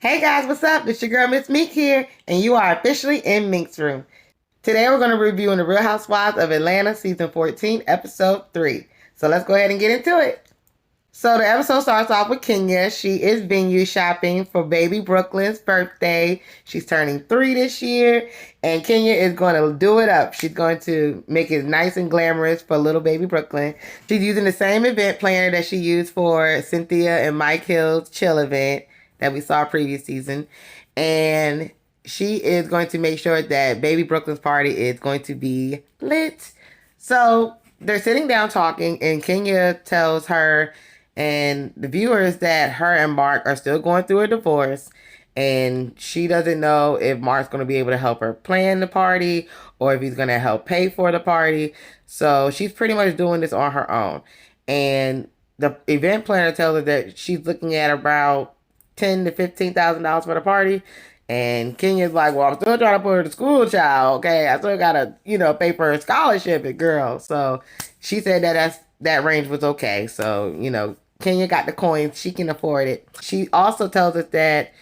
Hey guys, what's up? It's your girl Miss Meek here, and you are officially in Mink's Room. Today we're going to review The Real Housewives of Atlanta Season 14, Episode 3. So let's go ahead and get into it. So the episode starts off with Kenya. She is venue shopping for baby Brooklyn's birthday. She's turning 3 this year, and Kenya is going to do it up. She's going to make it nice and glamorous for little baby Brooklyn. She's using the same event planner that she used for Cynthia and Mike Hill's chill event that we saw previous season. And she is going to make sure that baby Brooklyn's party is going to be lit. So they're sitting down talking, and Kenya tells her and the viewers that her and Mark are still going through a divorce, and she doesn't know if Mark's going to be able to help her plan the party or if he's going to help pay for the party. So she's pretty much doing this on her own. And the event planner tells her that she's looking at about $10,000 to $15,000 for the party. And Kenya's like, well, I'm still trying to put her to school, child. Okay, I still gotta, pay for her scholarship and girl. So she said that range was okay. So, Kenya got the coins. She can afford it. She also tells us that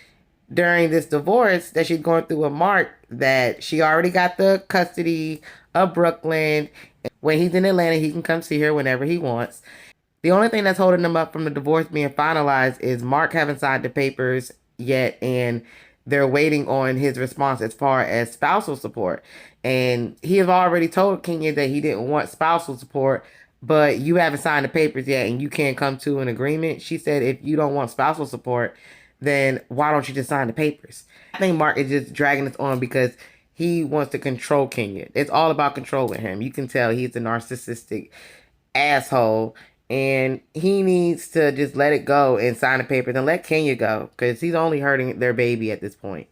during this divorce that she's going through with Mark, that she already got the custody of Brooklyn. When he's in Atlanta, he can come see her whenever he wants. The only thing that's holding them up from the divorce being finalized is Mark haven't signed the papers yet, and they're waiting on his response as far as spousal support. And he has already told Kenya that he didn't want spousal support, but you haven't signed the papers yet and you can't come to an agreement. She said, if you don't want spousal support, then why don't you just sign the papers? I think Mark is just dragging this on because he wants to control Kenya. It's all about control with him. You can tell he's a narcissistic asshole, and he needs to just let it go and sign the papers and let Kenya go because he's only hurting their baby at this point.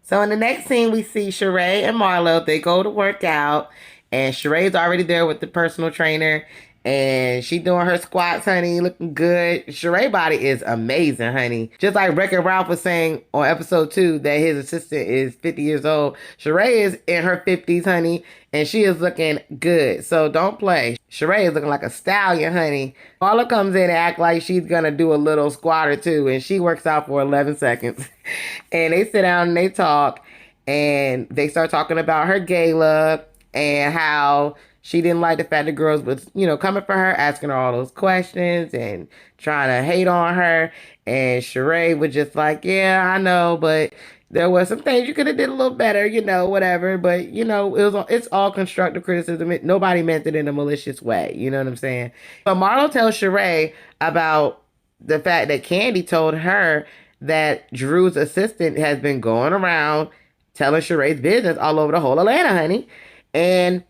So in the next scene, we see Sheree and Marlo. They go to work out, and Sheree's already there with the personal trainer, and she doing her squats, honey, looking good. Sheree body is amazing, honey. Just like Wreck-It Ralph was saying on episode 2 that his assistant is 50 years old. Sheree is in her 50s, honey, and she is looking good. So don't play. Sheree is looking like a stallion, honey. Marla comes in and act like she's gonna do a little squat or two, and she works out for 11 seconds. And they sit down and they talk, and they start talking about her gala and how she didn't like the fact the girls was, coming for her, asking her all those questions and trying to hate on her. And Sheree was just like, yeah, I know, but there was some things you could have did a little better, whatever. But, it's all constructive criticism. Nobody meant it in a malicious way. You know what I'm saying? But Marlo tells Sheree about the fact that Candy told her that Drew's assistant has been going around telling Sheree's business all over the whole Atlanta, honey. And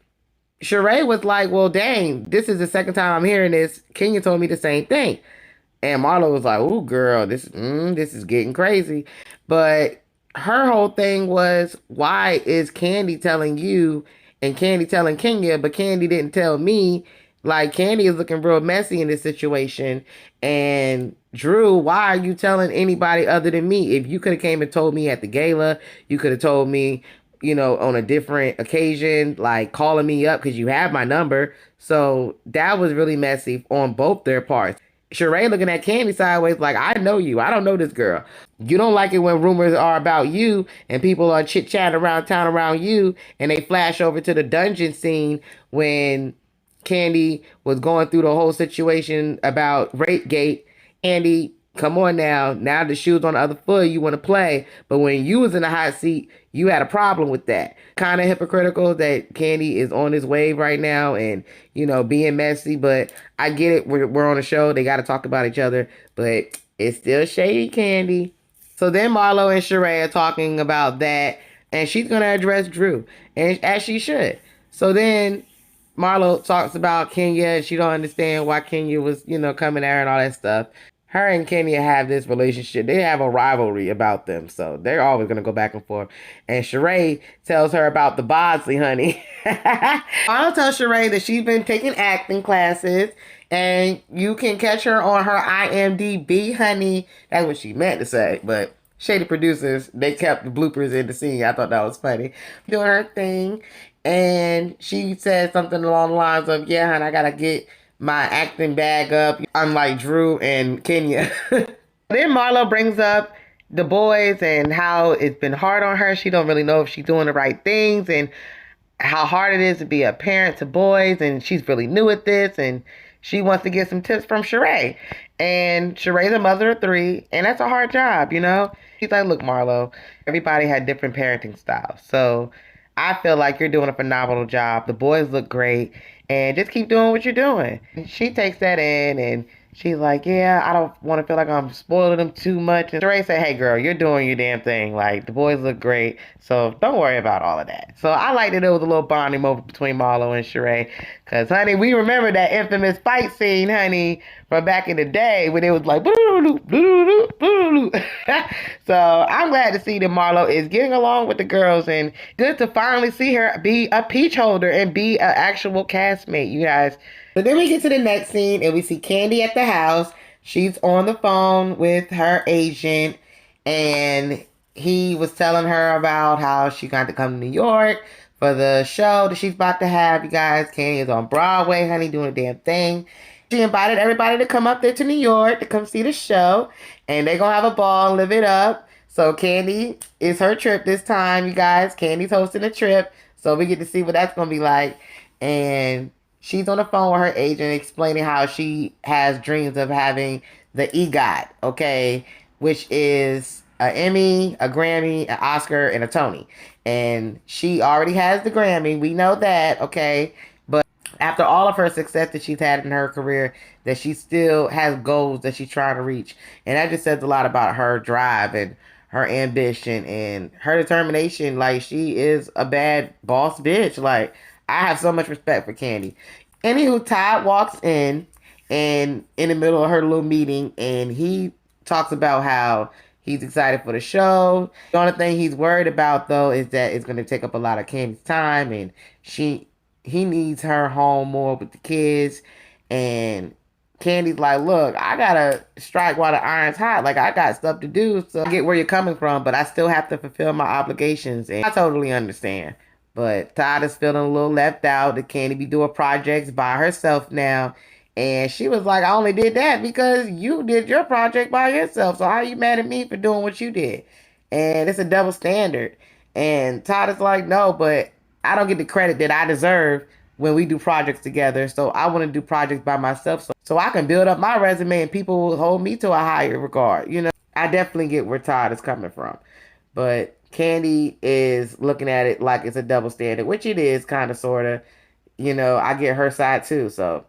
Sheree was like, well, dang, this is the second time I'm hearing this. Kenya told me the same thing. And Marlo was like, oh, girl, this is getting crazy. But her whole thing was, why is Candy telling you and Candy telling Kenya, but Candy didn't tell me? Like, Candy is looking real messy in this situation. And Drew, why are you telling anybody other than me? If you could have came and told me at the gala, you could have told me, on a different occasion, like calling me up because you have my number. So that was really messy on both their parts. Sheree looking at Candy sideways like, I know you. I don't know this girl. You don't like it when rumors are about you and people are chit-chatting around town around you, and they flash over to the dungeon scene when Candy was going through the whole situation about Rapegate. Candy, come on now. Now the shoe's on the other foot. You want to play. But when you was in the hot seat, you had a problem with that. Kind of hypocritical that Candy is on his wave right now and, being messy. But I get it. We're on a show. They got to talk about each other. But it's still shady, Candy. So then Marlo and Sheree are talking about that. And she's going to address Drew. And as she should. So then Marlo talks about Kenya, and she don't understand why Kenya was, coming at her and all that stuff. Her and Kenya have this relationship. They have a rivalry about them, so they're always going to go back and forth. And Sheree tells her about the Bosley, honey. Marlo tells Sheree that she's been taking acting classes, and you can catch her on her IMDb, honey. That's what she meant to say, but shady producers, they kept the bloopers in the scene. I thought that was funny. Doing her thing, and she said something along the lines of, yeah, honey, I got to get my acting bag up, unlike Drew and Kenya. Then Marlo brings up the boys and how it's been hard on her. She don't really know if she's doing the right things and how hard it is to be a parent to boys, and she's really new at this, and she wants to get some tips from Sheree. And Sheree's a mother of three, and that's a hard job, you know? She's like, look, Marlo, everybody had different parenting styles. So I feel like you're doing a phenomenal job. The boys look great, and just keep doing what you're doing. And she takes that in, and she's like, yeah, I don't want to feel like I'm spoiling them too much. And Sheree said, hey, girl, you're doing your damn thing. Like, the boys look great, so don't worry about all of that. So I liked that it was a little bonding moment between Marlo and Sheree. Because, honey, we remember that infamous fight scene, honey, from back in the day when it was like, so I'm glad to see that Marlo is getting along with the girls, and good to finally see her be a peach holder and be an actual castmate, you guys. So then we get to the next scene and we see Candy at the house. She's on the phone with her agent, and he was telling her about how she got to come to New York for the show that she's about to have. You guys, Candy is on Broadway, honey, doing a damn thing. She invited everybody to come up there to New York to come see the show, and they're going to have a ball and live it up. So Candy is her trip this time, you guys. Candy's hosting a trip, so we get to see what that's going to be like. And she's on the phone with her agent explaining how she has dreams of having the EGOT, okay, which is an Emmy, a Grammy, an Oscar, and a Tony. And she already has the Grammy. We know that, okay? But after all of her success that she's had in her career, that she still has goals that she's trying to reach. And that just says a lot about her drive and her ambition and her determination. Like, she is a bad boss bitch. Like, I have so much respect for Candy. Anywho, Todd walks in and in the middle of her little meeting, and he talks about how he's excited for the show. The only thing he's worried about, though, is that it's going to take up a lot of Candy's time, and he needs her home more with the kids. And Candy's like, look, I gotta strike while the iron's hot. Like, I got stuff to do, so I get where you're coming from, but I still have to fulfill my obligations. And I totally understand. But Todd is feeling a little left out. The Candy be doing projects by herself now. And she was like, I only did that because you did your project by yourself. So how are you mad at me for doing what you did? And it's a double standard. And Todd is like, no, but I don't get the credit that I deserve when we do projects together. So I want to do projects by myself so I can build up my resume and people will hold me to a higher regard. You know, I definitely get where Todd is coming from. But Candy is looking at it like it's a double standard, which it is, kind of, sort of. You know, I get her side too. So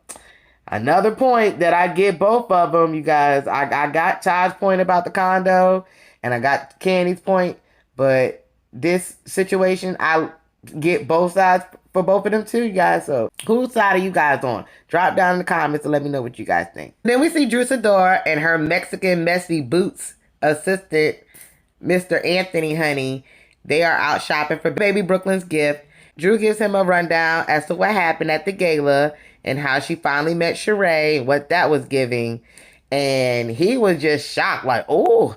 another point that I get both of them, you guys. I got Todd's point about the condo, and I got Candy's point. But this situation, I get both sides for both of them too, you guys. So whose side are you guys on? Drop down in the comments and let me know what you guys think. Then we see Drew Sidor and her Mexican messy boots assistant, Mr. Anthony, honey. They are out shopping for baby Brooklyn's gift. Drew gives him a rundown as to what happened at the gala and how she finally met Sheree, what that was giving. And he was just shocked, like, oh,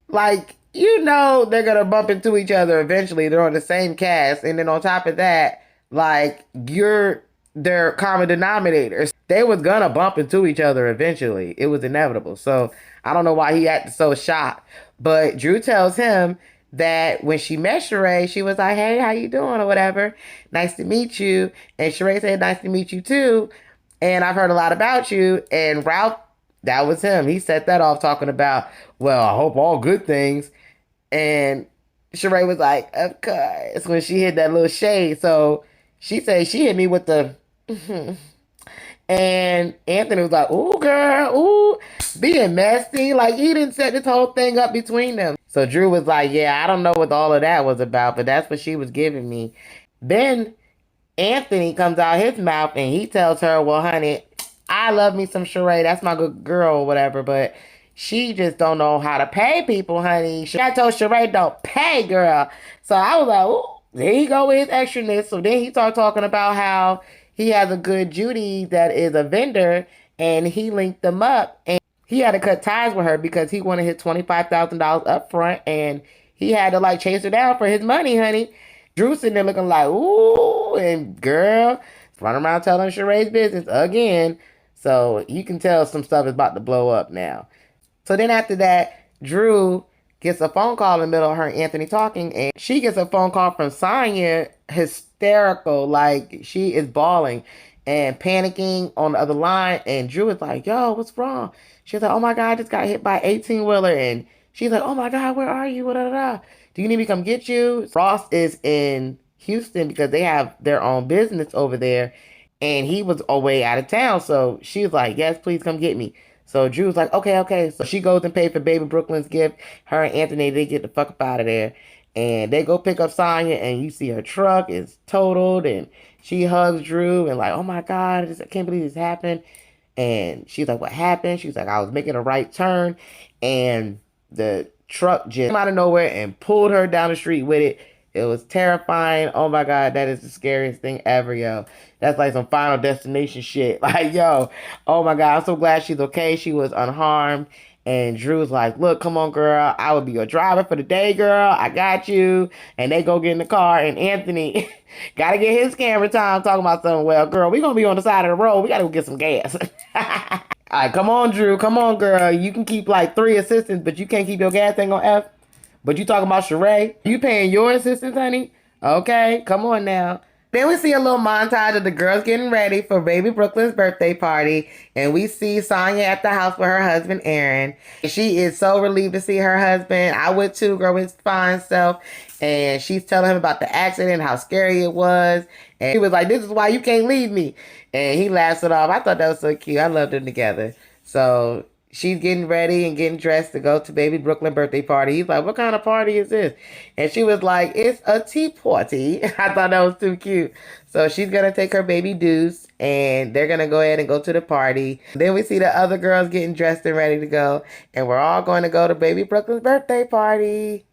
like, you know, they're going to bump into each other eventually. They're on the same cast. And then on top of that, like, you're their common denominators. They was going to bump into each other eventually. It was inevitable. So I don't know why he acted so shocked. But Drew tells him that when she met Sheree, she was like, hey, how you doing or whatever. Nice to meet you. And Sheree said, nice to meet you too. And I've heard a lot about you. And Ralph, that was him. He set that off talking about, well, I hope all good things. And Sheree was like, of course, when she hit that little shade. So she said she hit me with the... And Anthony was like, ooh, girl, ooh, being messy. Like, he didn't set this whole thing up between them. So Drew was like, yeah, I don't know what all of that was about, but that's what she was giving me. Then Anthony comes out his mouth and he tells her, well, honey, I love me some Sheree. That's my good girl or whatever, but she just don't know how to pay people, honey. I told Sheree, don't pay, girl. So I was like, ooh, there you go with his extraness. So then he started talking about how he has a good Judy that is a vendor, and he linked them up. And he had to cut ties with her because he wanted his $25,000 up front, and he had to, like, chase her down for his money, honey. Drew sitting there looking like, ooh, and girl, running around telling Sheree's business again. So you can tell some stuff is about to blow up now. So then after that, Drew gets a phone call in the middle of her and Anthony talking, and she gets a phone call from Sonya, hysterical, like she is bawling and panicking on the other line. And Drew is like, yo, what's wrong? She's like, oh my God, I just got hit by 18-wheeler. And she's like, oh my God, where are you? Do you need me to come get you? Ross is in Houston because they have their own business over there, and he was away out of town. So she was like, yes, please come get me. So Drew's like, okay, okay. So she goes and pays for baby Brooklyn's gift. Her and Anthony, they get the fuck up out of there. And they go pick up Sonya, and you see her truck is totaled, and she hugs Drew and like, oh my God, I can't believe this happened. And she's like, what happened? She's like, I was making a right turn, and the truck just came out of nowhere and pulled her down the street with it. It was terrifying. Oh my God, that is the scariest thing ever, yo. That's like some Final Destination shit. Like, yo, oh my God, I'm so glad she's okay. She was unharmed. And Drew's like, look, come on, girl. I will be your driver for the day, girl. I got you. And they go get in the car. And Anthony got to get his camera time talking about something. Well, girl, we going to be on the side of the road. We got to go get some gas. All right, come on, Drew. Come on, girl. You can keep like 3 assistants, but you can't keep your gas tank on F. But you talking about Sheree? You paying your assistants, honey? Okay, come on now. Then we see a little montage of the girls getting ready for baby Brooklyn's birthday party. And we see Sonya at the house with her husband, Aaron. She is so relieved to see her husband. I would too, girl, with his fine self. And she's telling him about the accident, how scary it was. And he was like, this is why you can't leave me. And he laughs it off. I thought that was so cute. I loved them together. So she's getting ready and getting dressed to go to baby Brooklyn birthday party. He's like, what kind of party is this? And she was like, it's a tea party. I thought that was too cute. So she's going to take her baby Deuce, and they're going to go ahead and go to the party. Then we see the other girls getting dressed and ready to go. And we're all going to go to baby Brooklyn's birthday party.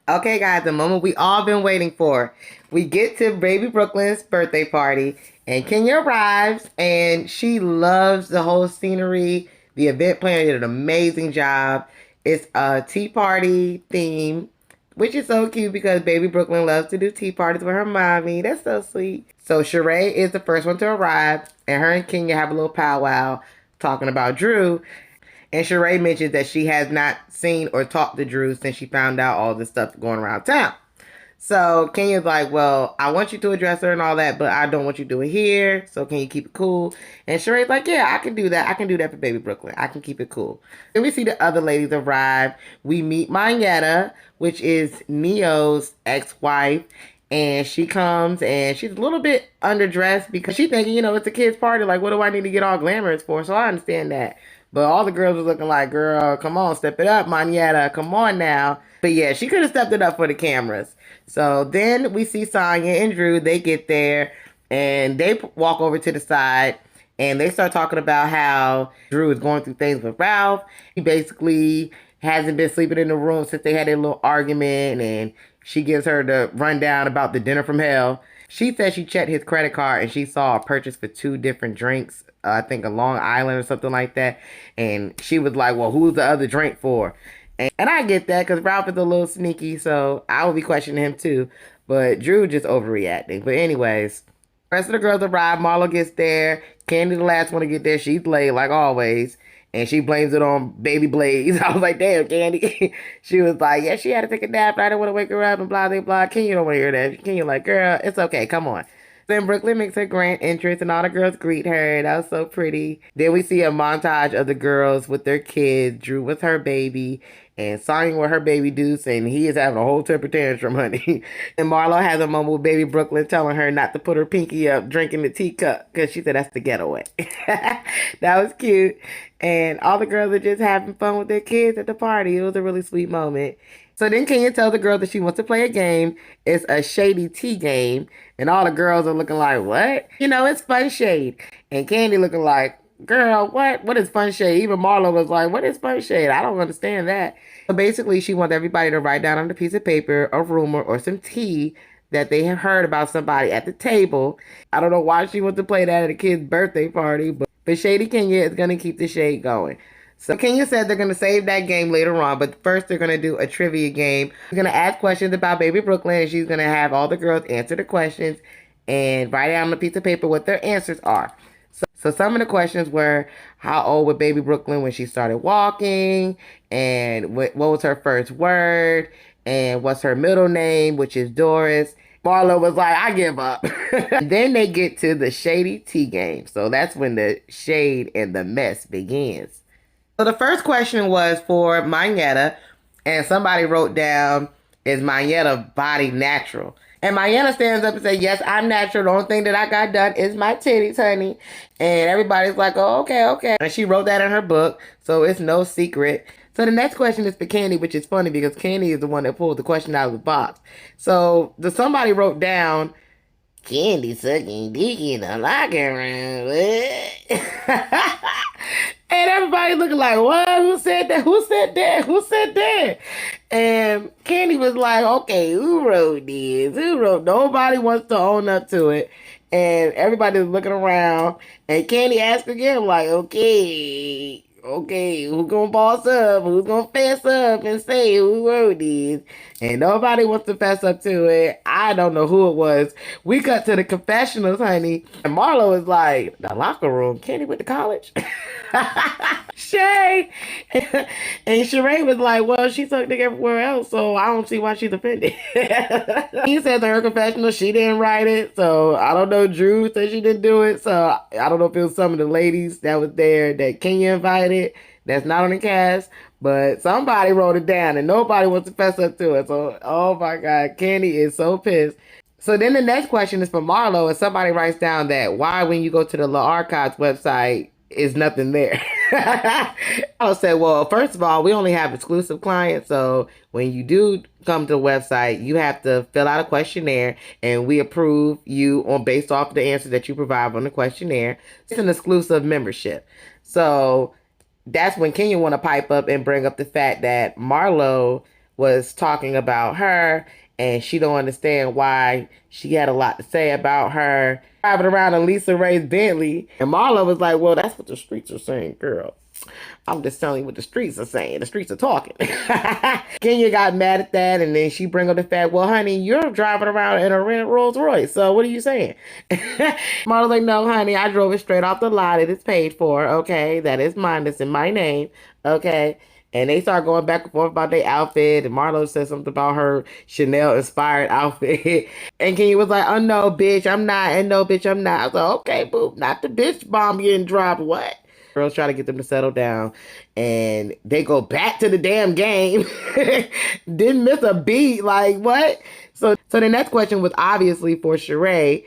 Okay, guys, the moment we all been waiting for. We get to baby Brooklyn's birthday party, and Kenya arrives, and she loves the whole scenery. The event planner did an amazing job. It's a tea party theme, which is so cute because baby Brooklyn loves to do tea parties with her mommy. That's so sweet. So Sheree is the first one to arrive, and her and Kenya have a little powwow talking about Drew. And Sheree mentions that she has not seen or talked to Drew since she found out all this stuff going around town. So Kenya's like, well, I want you to address her and all that, but I don't want you to do it here. So can you keep it cool? And Sheree's like, yeah, I can do that. I can do that for baby Brooklyn. I can keep it cool. Then we see the other ladies arrive. We meet Mayetta, which is Neo's ex-wife. And she comes and she's a little bit underdressed because she's thinking, you know, it's a kid's party. Like, what do I need to get all glamorous for? So I understand that. But all the girls were looking like, girl, come on, step it up, Mayetta. Come on now. But yeah, she could have stepped it up for the cameras. So then we see Sonya and Drew. They get there and they walk over to the side and they start talking about how Drew is going through things with Ralph. He basically hasn't been sleeping in the room since they had a little argument, and she gives her the rundown about the dinner from hell. She said she checked his credit card and she saw a purchase for 2 different drinks. I think a Long Island or something like that. And she was like, well, who's the other drink for? And I get that because Ralph is a little sneaky, so I will be questioning him too. But Drew just overreacting. But anyways, the rest of the girls arrive. Marlo gets there. Candy, the last one to get there. She's late like always. And she blames it on Baby Blaze. I was like, damn, Candy. She was like, yeah, she had to take a nap. I didn't want to wake her up and blah, blah, blah. Kenya don't want to hear that. Kenya like, girl, it's okay. Come on. Then Brooklyn makes her grand entrance and all the girls greet her. That was so pretty. Then we see a montage of the girls with their kids. Drew with her baby and Sonya with her baby Deuce, and he is having a whole temper tantrum, honey. And Marlo has a moment with baby Brooklyn telling her not to put her pinky up drinking the teacup because she said that's the getaway. That was cute. And all the girls are just having fun with their kids at the party. It was a really sweet moment. So then Kenya tells the girl that she wants to play a game. It's a shady tea game. And all the girls are looking like, what? You know, it's Fun Shade. And Candy looking like, girl, what? What is Fun Shade? Even Marlo was like, what is Fun Shade? I don't understand that. So basically, she wants everybody to write down on a piece of paper a rumor or some tea that they have heard about somebody at the table. I don't know why she wants to play that at a kid's birthday party, but Shady Kenya is going to keep the shade going. So Kenya said they're going to save that game later on, but first they're going to do a trivia game. We're going to ask questions about baby Brooklyn, and she's going to have all the girls answer the questions and write down on a piece of paper what their answers are. So some of the questions were, how old was baby Brooklyn when she started walking? And what was her first word? And what's her middle name, which is Doris? Marlo was like, I give up. And then they get to the shady tea game. So that's when the shade and the mess begins. So the first question was for Mayetta, and somebody wrote down, is Mayetta body natural? And Mayetta stands up and says, yes, I'm natural. The only thing that I got done is my titties, honey. And everybody's like, oh, okay, okay. And she wrote that in her book, so it's no secret. So the next question is for Candy, which is funny because Candy is the one that pulled the question out of the box. So somebody wrote down, Candy sucking dick in the locker room. And everybody looking like, what? Who said that? Who said that? Who said that? And Candy was like, okay, who wrote this? Who wrote? Nobody wants to own up to it. And everybody's looking around. And Candy asked again, like, okay, who's gonna boss up? Who's gonna fess up and say who wrote this? And nobody wants to fess up to it. I don't know who it was. We cut to the confessionals, honey. And Marlo is like, the locker room. Candy went to college. Shay. And Sheree was like, well, she sucked dick everywhere else, so I don't see why she's offended. He said to her confessional she didn't write it, so I don't know. Drew said she didn't do it, so I don't know if it was some of the ladies that was there that Kenya invited that's not on the cast, but somebody wrote it down and nobody wants to fess up to it. So, oh my God, Candy is so pissed. So then the next question is for Marlo, and somebody writes down that why when you go to the La Archives website is nothing there. I'll say, well, first of all, we only have exclusive clients, so when you do come to the website, you have to fill out a questionnaire, and we approve you on based off the answers that you provide on the questionnaire. It's an exclusive membership. So that's when Kenya want to pipe up and bring up the fact that Marlo was talking about her and she don't understand why she had a lot to say about her driving around in Lisa Ray's Bentley. And Marlo was like, well, that's what the streets are saying, girl. I'm just telling you what the streets are saying. The streets are talking. Kenya got mad at that, and then she bring up the fact, well, honey, you're driving around in a rented Rolls Royce, so what are you saying? Marlo's like, no, honey, I drove it straight off the lot. It is paid for, okay? That is mine. That's in my name, okay? And they start going back and forth about their outfit. And Marlo said something about her Chanel-inspired outfit. And Kenya was like, oh, no, bitch, I'm not. And no, bitch, I'm not. I was like, okay, boo, not the bitch bomb getting dropped. What? Girls try to get them to settle down. And they go back to the damn game. Didn't miss a beat. Like, what? So the next question was obviously for Sheree.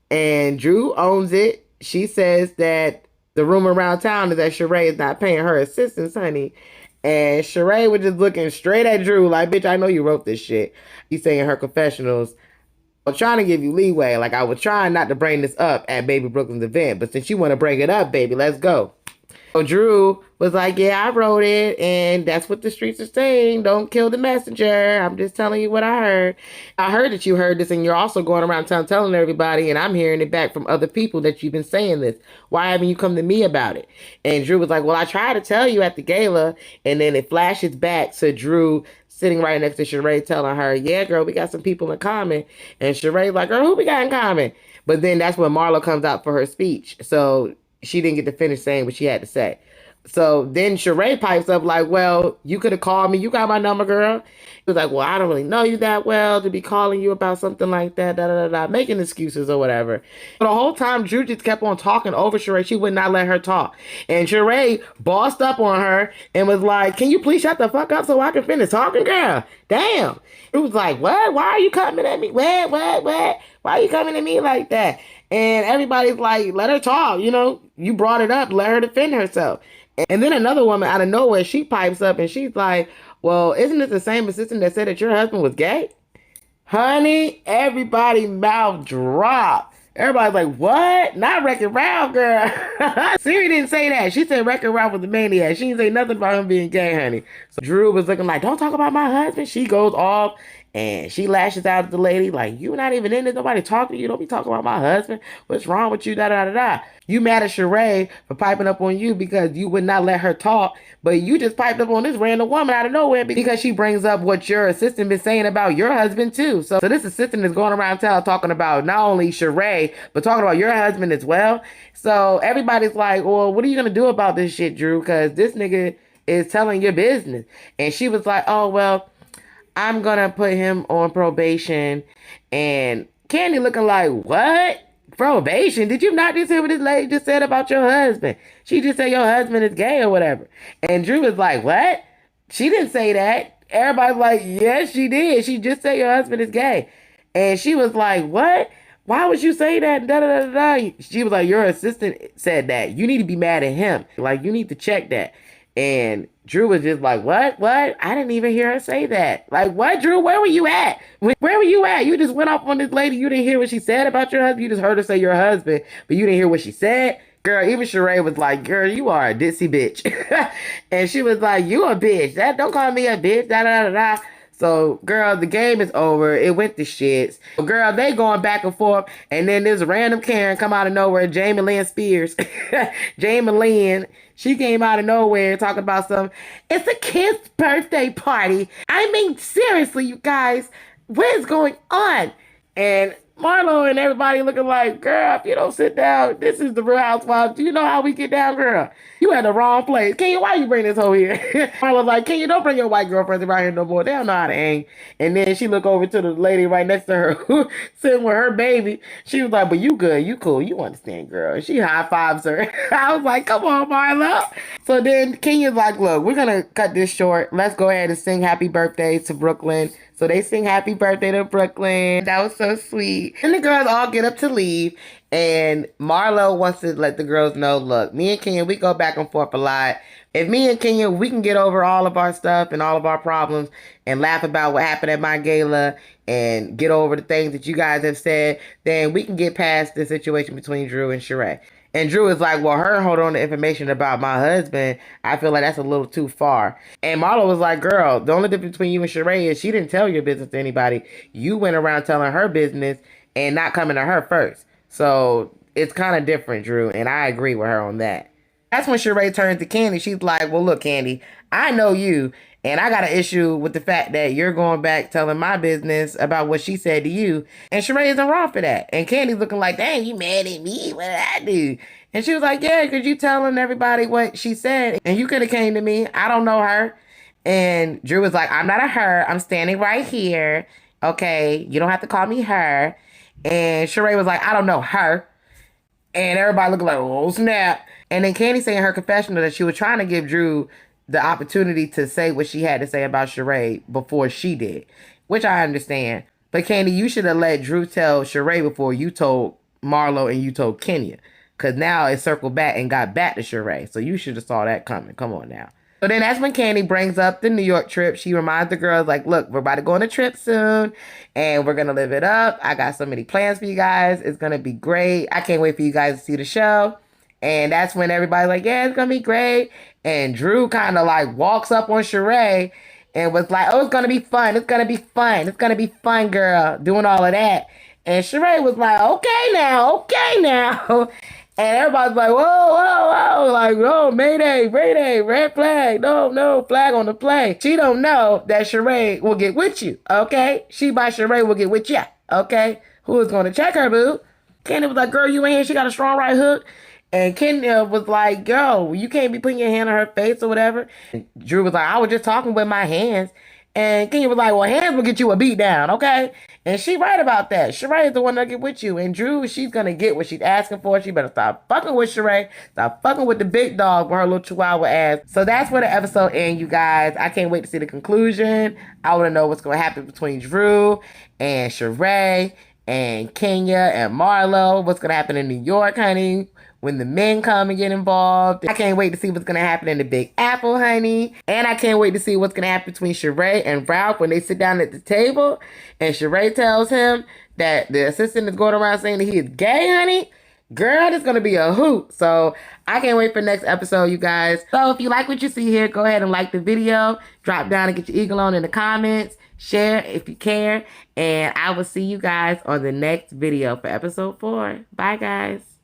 And Drew owns it. She says that the rumor around town is that Sheree is not paying her assistants, honey. And Sheree was just looking straight at Drew like, bitch, I know you wrote this shit. He's saying in her confessionals, I'm trying to give you leeway. Like, I was trying not to bring this up at Baby Brooklyn's event, but since you want to bring it up, baby, let's go. So Drew was like, yeah, I wrote it, and that's what the streets are saying. Don't kill the messenger. I'm just telling you what I heard. I heard that you heard this, and you're also going around town telling everybody, and I'm hearing it back from other people that you've been saying this. Why haven't you come to me about it? And Drew was like, well, I tried to tell you at the gala, and then it flashes back to Drew sitting right next to Sheree telling her, yeah, girl, we got some people in common. And Sheree's like, girl, who we got in common? But then that's when Marlo comes out for her speech. So she didn't get to finish saying what she had to say. So then Sheree pipes up like, well, you could have called me. You got my number, girl. He was like, well, I don't really know you that well to be calling you about something like that, making excuses or whatever. But the whole time, Drew just kept on talking over Sheree. She would not let her talk. And Sheree bossed up on her and was like, can you please shut the fuck up so I can finish talking, girl? Damn. It was like, what? Why are you coming at me? What? Why are you coming at me like that? And everybody's like, let her talk. You know, you brought it up. Let her defend herself. And then another woman out of nowhere, she pipes up and she's like, well, isn't it the same assistant that said that your husband was gay? Honey, everybody mouth dropped. Everybody's like, what? Not Wreck-It Ralph, girl. Siri didn't say that. She said Wreck-It Ralph was the maniac. She didn't say nothing about him being gay, honey. So Drew was looking like, don't talk about my husband. She goes off And she lashes out at the lady like, you not even in this. Nobody talking to you. Don't be talking about my husband. What's wrong with you? Da da da da. You mad at Sheree for piping up on you because you would not let her talk, but you just piped up on this random woman out of nowhere because she brings up what your assistant been saying about your husband too. So this assistant is going around town talking about not only Sheree, but talking about your husband as well. So everybody's like, well, what are you going to do about this shit, Drew? Because this nigga is telling your business. And she was like, oh, well, I'm going to put him on probation. And Candy looking like, what? Probation? Did you not just hear what this lady just said about your husband? She just said your husband is gay or whatever. And Drew was like, what? She didn't say that. Everybody's like, yes, she did. She just said your husband is gay. And she was like, what? Why would you say that? Da, da, da, da. She was like, your assistant said that. You need to be mad at him. Like, you need to check that. And Drew was just like, what? What? I didn't even hear her say that. Like, what, Drew? Where were you at? Where were you at? You just went off on this lady. You didn't hear what she said about your husband. You just heard her say your husband, but you didn't hear what she said. Girl, even Sheree was like, girl, you are a ditzy bitch. And she was like, you a bitch. Don't call me a bitch. Da, da, da, da. So, girl, the game is over. It went to shits. Girl, they going back and forth. And then this random Karen come out of nowhere, Jamie Lynn Spears. Jamie Lynn, she came out of nowhere talking about something. It's a kid's birthday party. I mean, seriously, you guys, what is going on? And Marlo and everybody looking like, girl, if you don't sit down, this is the Real Housewives. Do you know how we get down, girl? You had the wrong place. Kenya, why you bring this hoe here? Marlo's like, Kenya, don't bring your white girlfriends around here no more. They don't know how to aim. And then she looked over to the lady right next to her, sitting with her baby. She was like, but you good, you cool, you understand, girl. And she high fives her. I was like, come on, Marlo. So then Kenya's like, look, we're going to cut this short. Let's go ahead and sing happy birthday to Brooklyn. So they sing happy birthday to Brooklyn. That was so sweet. And the girls all get up to leave. And Marlo wants to let the girls know, look, me and Kenya, we go back and forth a lot. If me and Kenya, we can get over all of our stuff and all of our problems and laugh about what happened at my gala and get over the things that you guys have said, then we can get past the situation between Drew and Sheree. And Drew is like, well, her hold on to information about my husband, I feel like that's a little too far. And Marlo was like, girl, the only difference between you and Sheree is she didn't tell your business to anybody. You went around telling her business and not coming to her first. So it's kind of different, Drew. And I agree with her on that. That's when Sheree turned to Candy. She's like, well, look, Candy, I know you. And I got an issue with the fact that you're going back telling my business about what she said to you. And Sheree isn't wrong for that. And Candy's looking like, dang, you mad at me? What did I do? And she was like, yeah, because you telling everybody what she said. And you could have came to me. I don't know her. And Drew was like, I'm not a her. I'm standing right here. Okay, you don't have to call me her. And Sheree was like, I don't know her. And everybody looked like, oh, snap. And then Candy saying in her confessional that she was trying to give Drew the opportunity to say what she had to say about Sheree before she did, which I understand. But Candy, you should have let Drew tell Sheree before you told Marlo and you told Kenya. Because now it circled back and got back to Sheree. So you should have saw that coming. Come on now. So then that's when Candy brings up the New York trip. She reminds the girls, like, look, we're about to go on a trip soon. And we're going to live it up. I got so many plans for you guys. It's going to be great. I can't wait for you guys to see the show. And that's when everybody's like, yeah, it's going to be great. And Drew kind of like walks up on Sheree and was like, oh, it's going to be fun. It's going to be fun. It's going to be fun, girl. Doing all of that. And Sheree was like, okay now. Okay now. And everybody's like, whoa, whoa, whoa. Like, oh, mayday, red flag. No, flag on the play. She don't know that Sheree will get with you, okay? She by Sheree will get with you, okay? Who is going to check her, boo? Candy was like, girl, you ain't here. She got a strong right hook. And Kenya was like, yo, you can't be putting your hand on her face or whatever. And Drew was like, I was just talking with my hands. And Kenya was like, well, hands will get you a beat down, okay? And she right about that. Sheree is the one that get with you. And Drew, she's going to get what she's asking for. She better stop fucking with Sheree. Stop fucking with the big dog with her little chihuahua ass. So that's where the episode ends, you guys. I can't wait to see the conclusion. I want to know what's going to happen between Drew and Sheree and Kenya and Marlo. What's going to happen in New York, honey, when the men come and get involved. I can't wait to see what's going to happen in the Big Apple, honey. And I can't wait to see what's going to happen between Sheree and Ralph when they sit down at the table and Sheree tells him that the assistant is going around saying that he is gay, honey. Girl, it's going to be a hoot. So I can't wait for the next episode, you guys. So if you like what you see here, go ahead and like the video. Drop down and get your eagle on in the comments. share if you care, and I will see you guys on the next video for episode 4. Bye, guys.